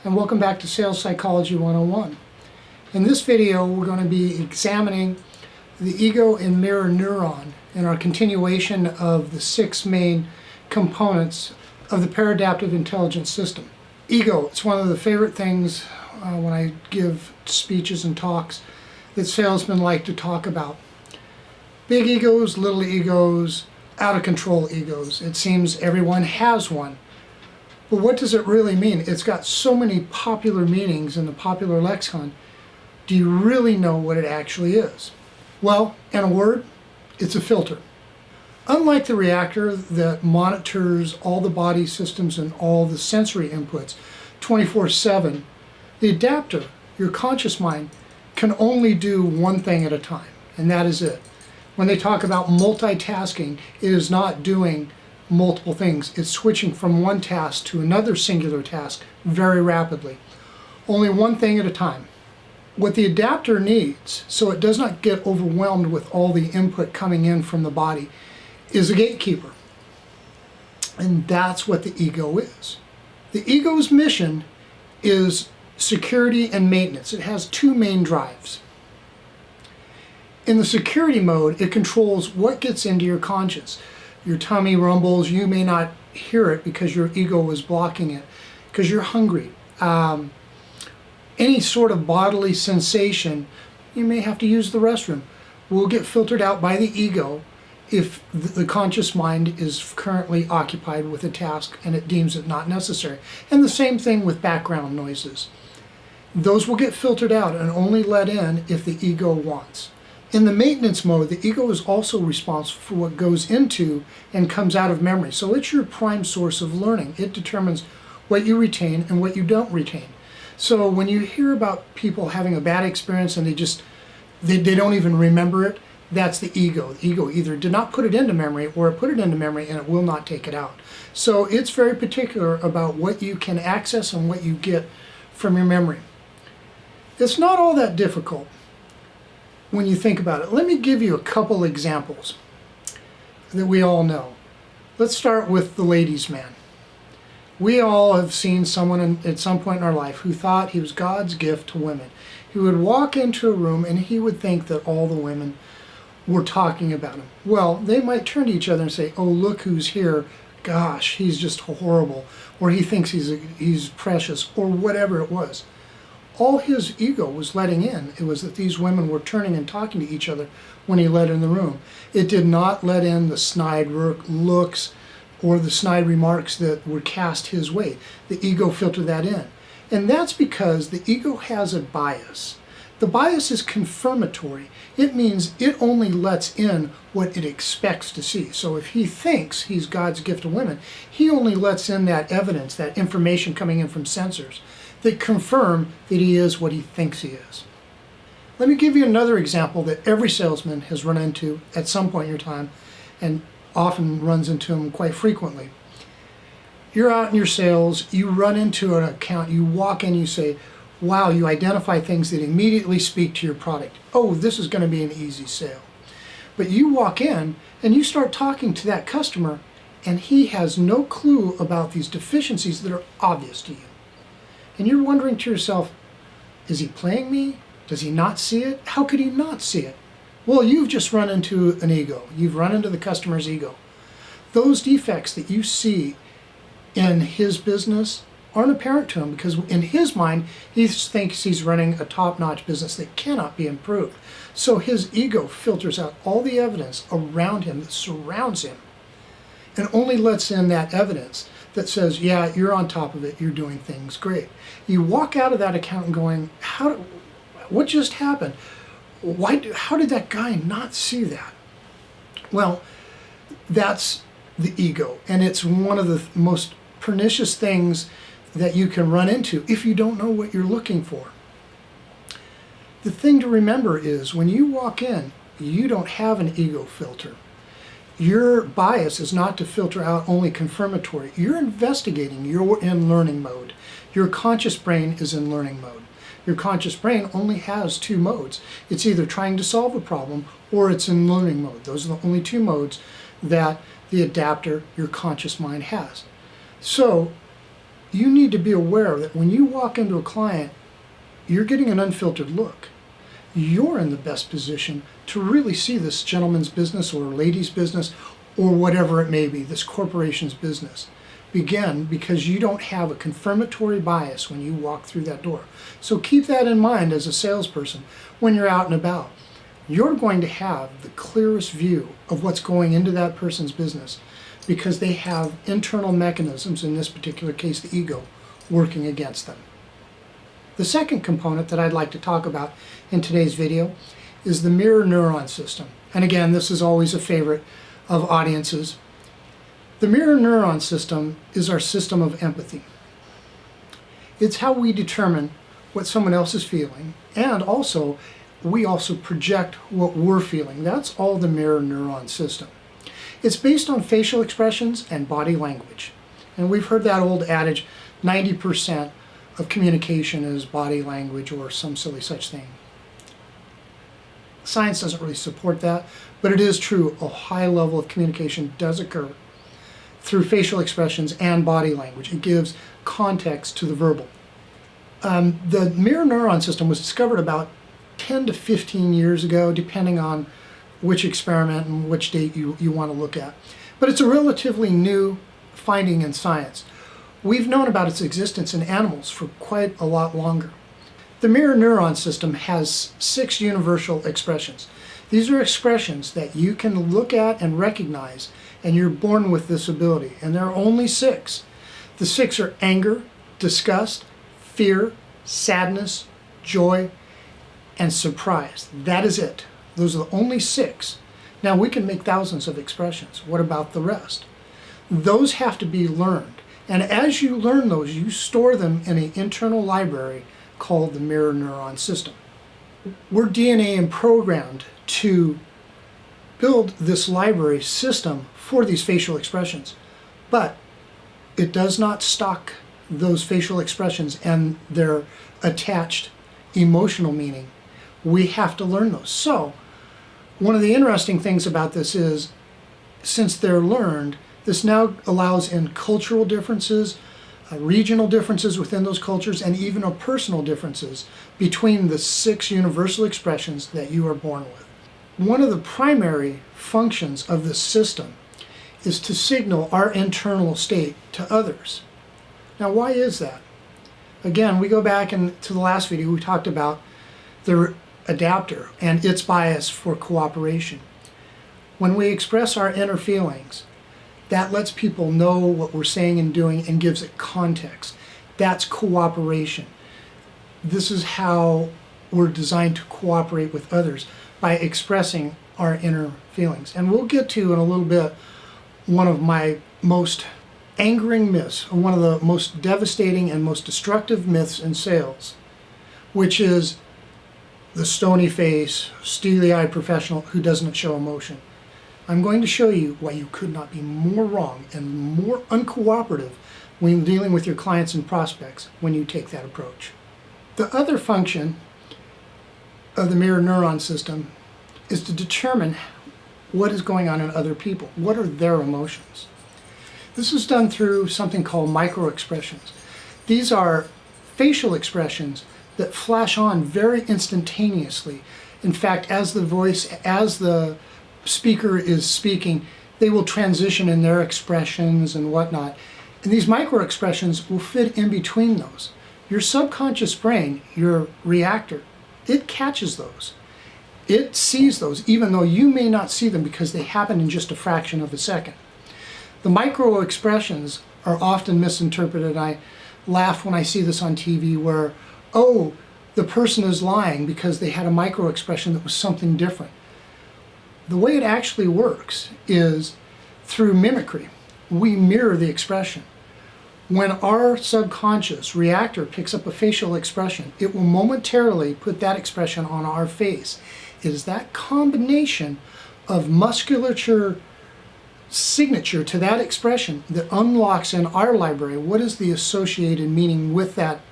and welcome back to Sales Psychology 101. In this video we're going to be examining the ego and mirror neuron in our continuation of the 6 main components of the paradaptive intelligence system. Ego, it's one of the favorite things when I give speeches and talks that salesmen like to talk about. Big egos, little egos, out of control egos. It seems everyone has one. But what does it really mean? It's got so many popular meanings in the popular lexicon. Do you really know what it actually is? Well, in a word, it's a filter. Unlike the reactor that monitors all the body systems and all the sensory inputs 24/7, the adapter, your conscious mind, can only do one thing at a time, and that is it. When they talk about multitasking, it is not doing multiple things. It's switching from one task to another singular task very rapidly. Only one thing at a time. What the adapter needs, so it does not get overwhelmed with all the input coming in from the body, is a gatekeeper. And that's what the ego is. The ego's mission is security and maintenance. It has 2 main drives. In the security mode, it controls what gets into your conscious. Your tummy rumbles, you may not hear it because your ego is blocking it, because you're hungry. Any sort of bodily sensation, you may have to use the restroom, will get filtered out by the ego if the conscious mind is currently occupied with a task and it deems it not necessary. And the same thing with background noises. Those will get filtered out and only let in if the ego wants. In the maintenance mode, the ego is also responsible for what goes into and comes out of memory. So it's your prime source of learning. It determines what you retain and what you don't retain. So when you hear about people having a bad experience and they don't even remember it, that's the ego. The ego either did not put it into memory or it put it into memory and it will not take it out. So it's very particular about what you can access and what you get from your memory. It's not all that difficult when you think about it. Let me give you a couple examples that we all know. Let's start with the ladies' man. We all have seen someone at some point in our life who thought he was God's gift to women. He would walk into a room and he would think that all the women were talking about him. Well, they might turn to each other and say, "Oh, look who's here. Gosh, he's just horrible." Or he thinks he's precious, or whatever it was. All his ego was letting in, it was that these women were turning and talking to each other when he let in the room. It did not let in the snide looks or the snide remarks that were cast his way. The ego filtered that in. And that's because the ego has a bias. The bias is confirmatory. It means it only lets in what it expects to see. So if he thinks he's God's gift to women, he only lets in that evidence, that information coming in from sensors that confirm that he is what he thinks he is. Let me give you another example that every salesman has run into at some point in your time, and often runs into them quite frequently. You're out in your sales, you run into an account, you walk in, you say, wow, you identify things that immediately speak to your product. Oh, this is going to be an easy sale. But you walk in and you start talking to that customer and he has no clue about these deficiencies that are obvious to you. And you're wondering to yourself, is he playing me? Does he not see it? How could he not see it? Well, you've just run into an ego. You've run into the customer's ego. Those defects that you see in his business aren't apparent to him because in his mind, he thinks he's running a top-notch business that cannot be improved. So his ego filters out all the evidence around him that surrounds him and only lets in that evidence that says, yeah, you're on top of it, you're doing things great. You walk out of that account and going, what just happened? How did that guy not see that? Well, that's the ego, and it's one of the most pernicious things that you can run into if you don't know what you're looking for. The thing to remember is when you walk in, you don't have an ego filter. Your bias is not to filter out only confirmatory. You're investigating, you're in learning mode. Your conscious brain is in learning mode. Your conscious brain only has 2 modes. It's either trying to solve a problem or it's in learning mode. Those are the only 2 modes that the adapter, your conscious mind, has. So you need to be aware that when you walk into a client, you're getting an unfiltered look. You're in the best position to really see this gentleman's business or lady's business or whatever it may be, this corporation's business. Begin because you don't have a confirmatory bias when you walk through that door. So keep that in mind as a salesperson when you're out and about. You're going to have the clearest view of what's going into that person's business because they have internal mechanisms, in this particular case the ego, working against them. The second component that I'd like to talk about in today's video is the mirror neuron system. And again, this is always a favorite of audiences. The mirror neuron system is our system of empathy. It's how we determine what someone else is feeling, and also we also project what we're feeling. That's all the mirror neuron system. It's based on facial expressions and body language. And we've heard that old adage, 90% of communication is body language or some silly such thing. Science doesn't really support that, but it is true. A high level of communication does occur through facial expressions and body language. It gives context to the verbal. The mirror neuron system was discovered about 10 to 15 years ago, depending on which experiment and which date you want to look at. But it's a relatively new finding in science. We've known about its existence in animals for quite a lot longer. The mirror neuron system has 6 universal expressions. These are expressions that you can look at and recognize, and you're born with this ability. And there are only 6. The 6 are anger, disgust, fear, sadness, joy, and surprise. That is it. Those are the only 6. Now we can make thousands of expressions. What about the rest? Those have to be learned. And as you learn those, you store them in an internal library called the mirror neuron system. We're DNA and programmed to build this library system for these facial expressions, but it does not stock those facial expressions and their attached emotional meaning. We have to learn those. So one of the interesting things about this is, since they're learned, this now allows in cultural differences, regional differences within those cultures, and even personal differences between the 6 universal expressions that you are born with. One of the primary functions of this system is to signal our internal state to others. Now, why is that? Again, we go back to the last video, we talked about the adapter and its bias for cooperation. When we express our inner feelings, that lets people know what we're saying and doing and gives it context. That's cooperation. This is how we're designed to cooperate with others, by expressing our inner feelings. And we'll get to in a little bit one of my most angering myths, one of the most devastating and most destructive myths in sales, which is the stony face, steely-eyed professional who doesn't show emotion. I'm going to show you why you could not be more wrong and more uncooperative when dealing with your clients and prospects when you take that approach. The other function of the mirror neuron system is to determine what is going on in other people. What are their emotions? This is done through something called micro-expressions. These are facial expressions that flash on very instantaneously. In fact, as the speaker is speaking, they will transition in their expressions and whatnot. And these micro-expressions will fit in between those. Your subconscious brain, your reactor, it catches those. It sees those, even though you may not see them because they happen in just a fraction of a second. The micro-expressions are often misinterpreted. I laugh when I see this on TV where, oh, the person is lying because they had a micro-expression that was something different. The way it actually works is through mimicry. We mirror the expression. When our subconscious reactor picks up a facial expression, it will momentarily put that expression on our face. It is that combination of musculature signature to that expression that unlocks in our library what is the associated meaning with that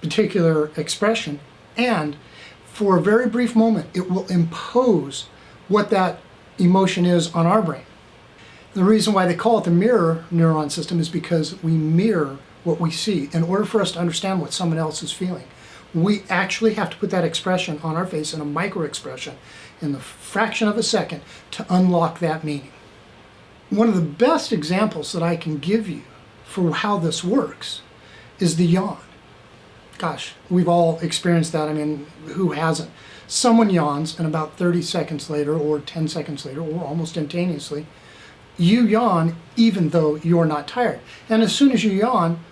particular expression, and for a very brief moment it will impose what that emotion is on our brain. The reason why they call it the mirror neuron system is because we mirror what we see. In order for us to understand what someone else is feeling, we actually have to put that expression on our face in a micro expression in the fraction of a second to unlock that meaning. One of the best examples that I can give you for how this works is the yawn. Gosh, we've all experienced that. I mean, who hasn't? Someone yawns, and about 30 seconds later, or 10 seconds later, or almost instantaneously, you yawn even though you're not tired. And as soon as you yawn,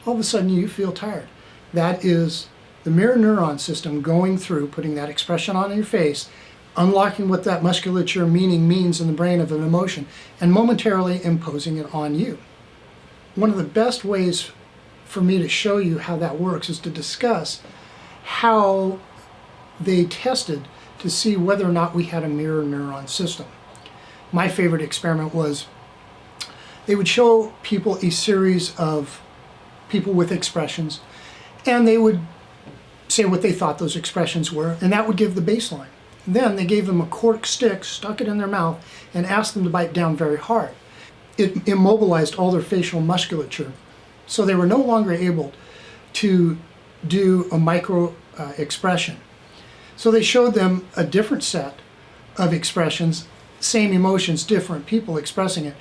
all of a sudden you feel tired. That is the mirror neuron system going through, putting that expression on your face, unlocking what that musculature meaning means in the brain of an emotion, and momentarily imposing it on you. One of the best ways for me to show you how that works is to discuss how they tested to see whether or not we had a mirror neuron system. My favorite experiment was they would show people a series of people with expressions, and they would say what they thought those expressions were, and that would give the baseline. Then they gave them a cork stick, stuck it in their mouth, and asked them to bite down very hard. It immobilized all their facial musculature, so they were no longer able to do a micro expression. So they showed them a different set of expressions, same emotions, different people expressing it,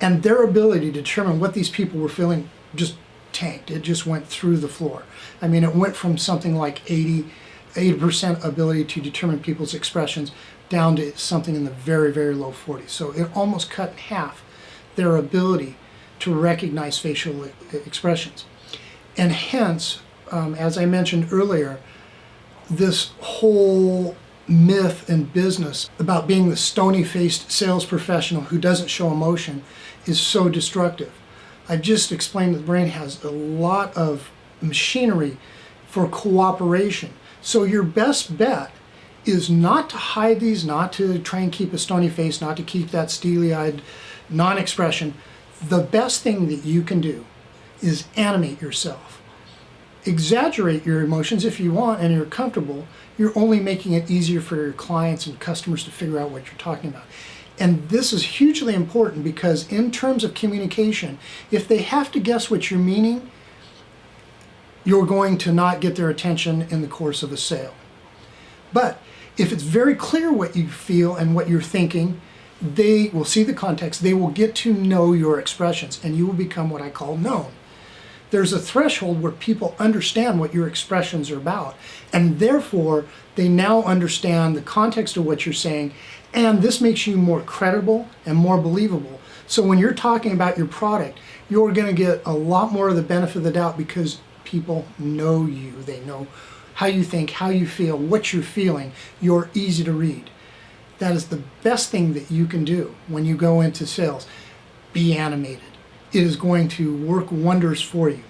and their ability to determine what these people were feeling just tanked. It just went through the floor. I mean, it went from something like 80% ability to determine people's expressions down to something in the very, very low 40s. So it almost cut in half their ability to recognize facial expressions. And hence, as I mentioned earlier, this whole myth in business about being the stony-faced sales professional who doesn't show emotion is so destructive. I've just explained that the brain has a lot of machinery for cooperation. So your best bet is not to hide these, not to try and keep a stony face, not to keep that steely-eyed non-expression. The best thing that you can do is animate yourself. Exaggerate your emotions if you want and you're comfortable. You're only making it easier for your clients and customers to figure out what you're talking about. And this is hugely important because in terms of communication, if they have to guess what you're meaning, you're going to not get their attention in the course of a sale. But if it's very clear what you feel and what you're thinking, they will see the context, they will get to know your expressions, and you will become what I call known. There's a threshold where people understand what your expressions are about, and therefore they now understand the context of what you're saying, and this makes you more credible and more believable. So when you're talking about your product, you're going to get a lot more of the benefit of the doubt because people know you. They know how you think, how you feel, what you're feeling. You're easy to read. That is the best thing that you can do when you go into sales. Be animated. It is going to work wonders for you.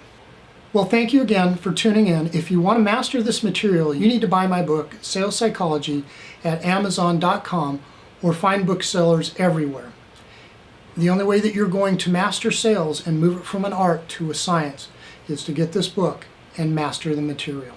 Well, thank you again for tuning in. If you want to master this material, you need to buy my book, Sales Psychology, at Amazon.com or find booksellers everywhere. The only way that you're going to master sales and move it from an art to a science is to get this book and master the material.